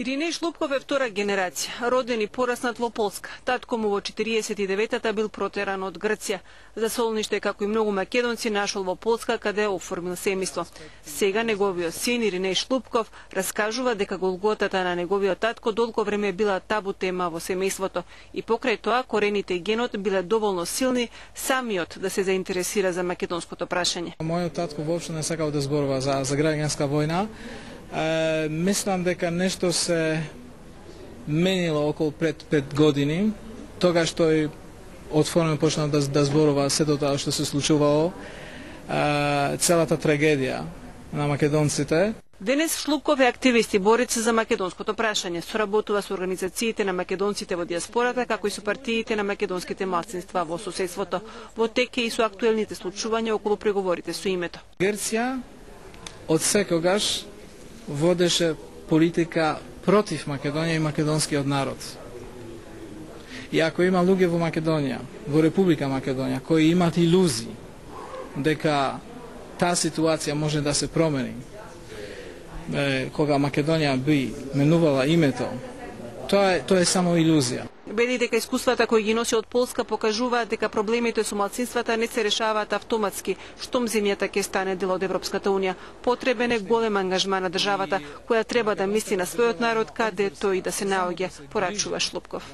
Иринеј Шлупков е втора генерација, роден и пораснат во Полска. Татко му во 49-та бил протеран од Грција. За солниште, како и многу македонци, нашол во Полска, каде оформил семејство. Сега неговиот син Иринеј Шлупков раскажува дека голготата на неговиот татко долго време била табу тема во семејството и покрај тоа корените и генот биле доволно силни самиот да се заинтересира за македонското прашање. Мојот татко воопшто не сакал да зборува за граѓанска војна. Мислам дека нешто се менило околу пред 5 години, тогаш тој отворено почна да зборува сето тоа што се случувало, целата трагедија на македонците. Денес Шлупков е активист и борец за македонското прашање. Соработува со организациите на македонците во диаспората, како и со партиите на македонските малцинства во соседството. Во тек е и со актуелните случувања околу преговорите со името. Грција од секогаш водеше политика против Македонија и македонскиот народ. И ако има луѓе во Македонија, во Република Македонија, кои имат илузии дека таа ситуација може да се промени, кога Македонија би менувала името, тоа е само илузија. Бели дека искуствата кои ги носи од Полска покажуваат дека проблемите со малцинствата не се решаваат автоматски, штом земјата ќе стане дел од Европската унија. Потребен е голем ангажман на државата, која треба да мисли на својот народ каде тој да се наоѓа, порачува Шлупков.